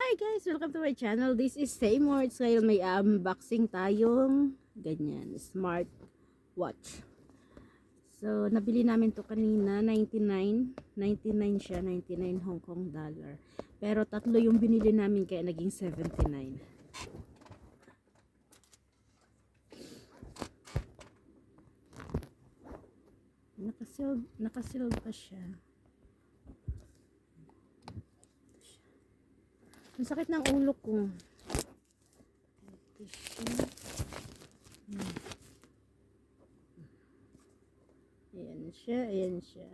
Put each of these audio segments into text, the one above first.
Hi guys! Welcome to my channel. This is Same Words. Ngayon may unboxing tayong ganyan, smart watch. So, nabili namin to kanina, 99 siya, 99 Hong Kong dollar. Pero tatlo yung binili namin kaya naging 79. Nakasealed pa siya. Ang sakit ng ulo ko. Ito siya. Ayan siya, ayan siya.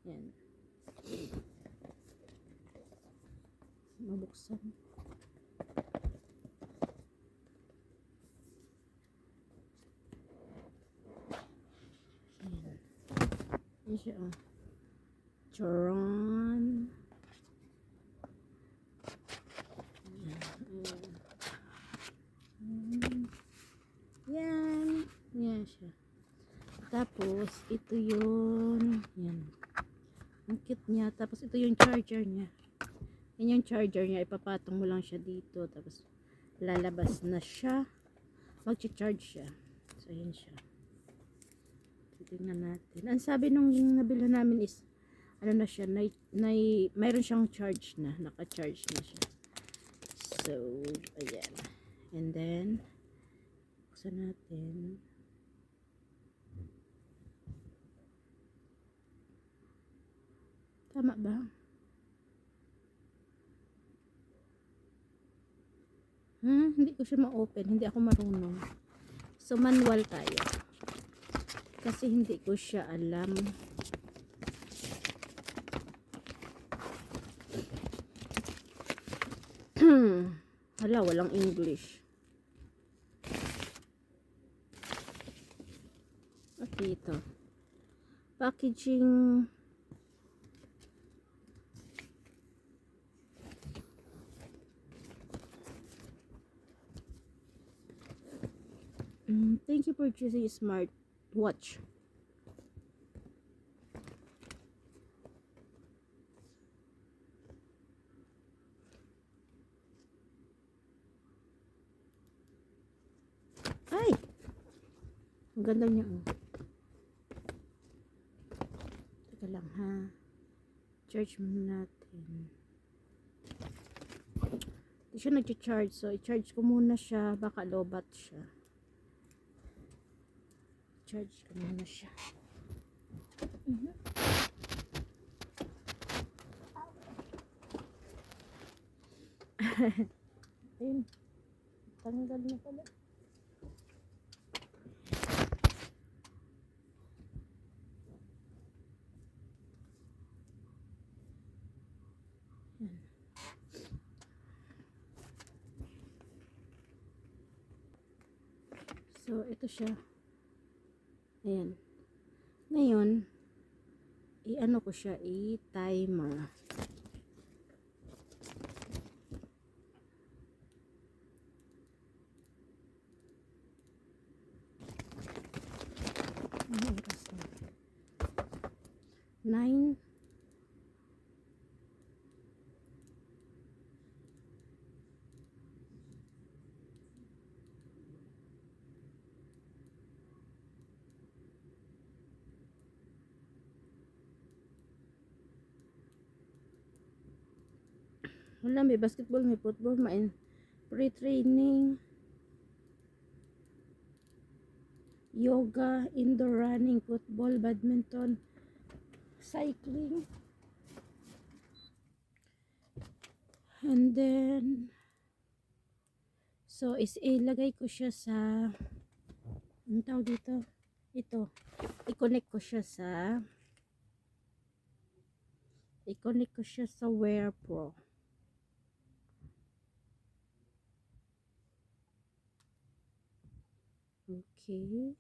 Ayan. Mabuksan. Ayan. Ayan siya, oh. Charon. Yan. Yan siya. Tapos, ito yun. Yan. Ang cute niya. Tapos, ito yung charger niya. Yan yung charger niya. Ipapatong mo lang siya dito. Tapos, lalabas na siya. Mag-charge siya. So, yan siya. Tingnan natin. Ang sabi nung nabila namin is, ano na siya, mayroon siyang charge na. Naka-charge na siya. So, ayan. And then, buksan natin. Tama ba? Hindi ko siya ma-open. Hindi ako marunong. So, manual tayo. Kasi hindi ko siya alam. Hala, walang English. Okay, ito. Packaging. Thank you for choosing a smart watch. Ay! Ang ganda niya, oh. Teka lang, ha. Charge muna natin. Hindi siya nag-charge. So, i-charge ko muna siya. Baka lobat siya. Charge ko muna siya. Ayun. Tanggal na pala. So, ito siya. Ayan. Ngayon, i-ano ko siya, i-timer. Ano oras na? 9. Wala, may basketball, may football, may pre-training, yoga, indoor running, football, badminton, cycling. And then, so, ilagay ko siya sa, ang tawag dito, ito, i-connect ko siya sa Wear Pro. Okay.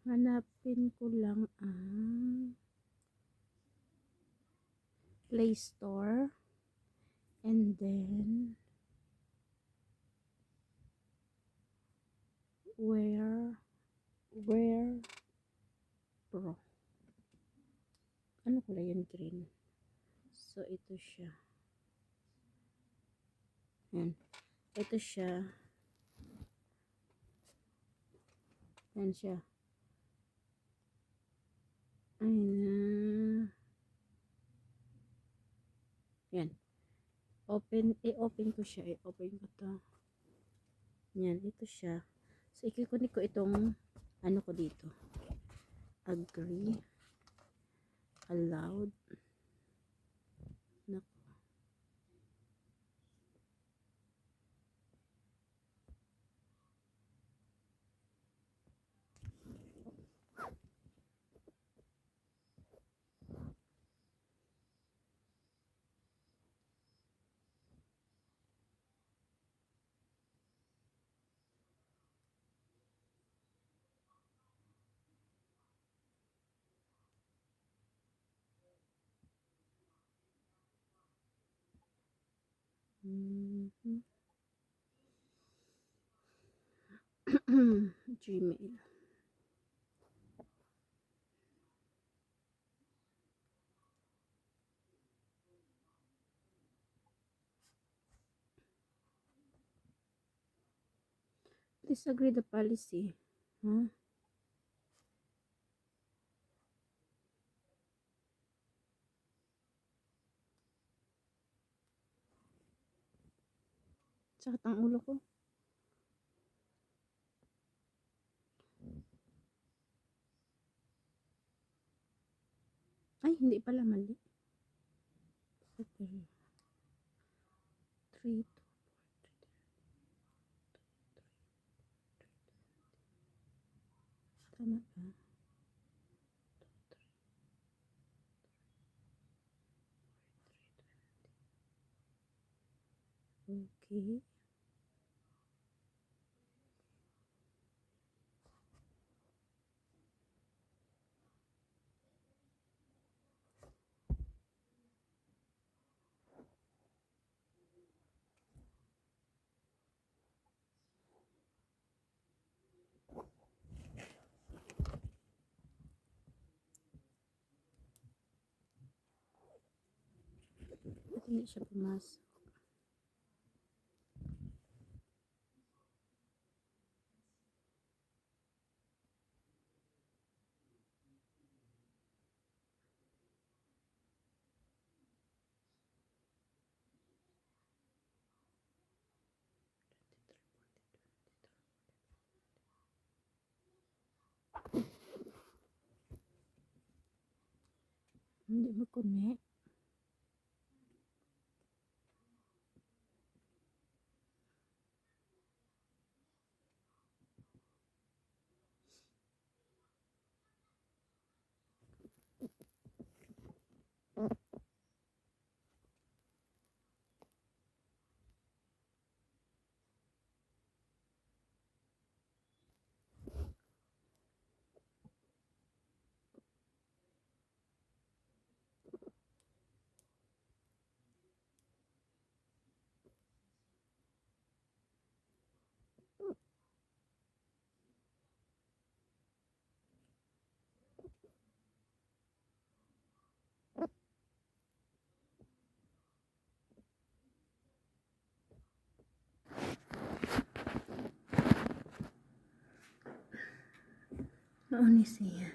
Hanapin ko lang ang Play Store. And then, Wear Pro. ano kulay yun, green. So ito siya. Yan. Ito siya. Yan siya. Ayun. Yan. I-open ko siya. I-open ko to. Yan. Ito siya. So, i-click ko itong ano ko dito. Agree. Allowed. Naku. Gmail. Please agree the policy. Huh? Sakit ang ulo ko. Ay, hindi pala mali. 3, 2, 4, 3. Tama ba? Okay. Ba't hindi siya pumasok? Hindi mag-connect. Mauni siya.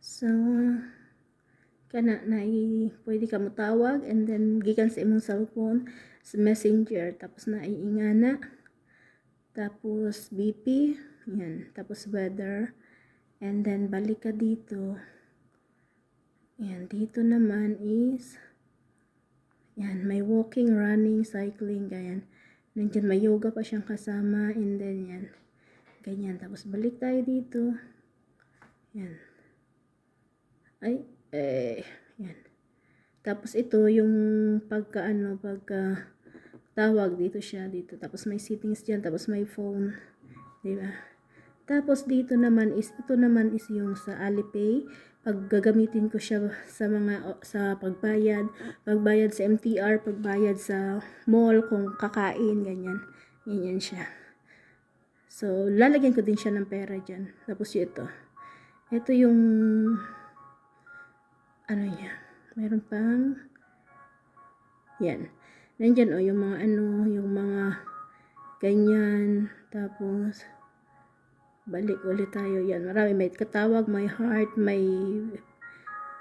So, kana na pwede ka mo tawag and then gikan sa imong cellphone sa messenger tapos na ingana tapos BP yan tapos weather and then balik ka dito yan dito naman is yan may walking, running, cycling ganyan nandiyan may yoga pa siyang kasama and then yan ganyan tapos balik tayo dito yan ay yan. Tapos ito yung pagka tawag dito siya dito. Tapos may settings diyan, tapos may phone, 'di ba? Tapos dito naman is ito naman is yung sa Alipay. Pag gagamitin ko siya sa pagbayad sa MTR, pagbayad sa mall kung kakain ganyan. Ganyan siya. So, lalagyan ko din siya ng pera diyan. Tapos ito. Ito yung ano yan, mayroon pang, yan. Nandyan yung mga ano, yung mga ganyan. Tapos, balik ulit tayo. Yan, marami. May katawag, may heart, may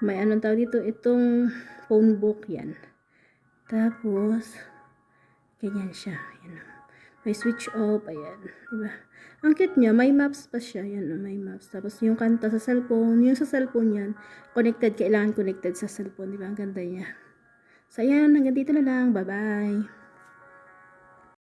anong tawag dito, itong phone book, yan. Tapos, ganyan siya. Yan. May switch off, ayan. Diba? Ang cute niya, may maps pa siya. Yan, may maps. Tapos, yung kanta sa cellphone, yung sa cellphone yan, connected, kailangan connected sa cellphone. Diba? Ang ganda niya. So, ayan, hanggang dito na lang. Bye-bye.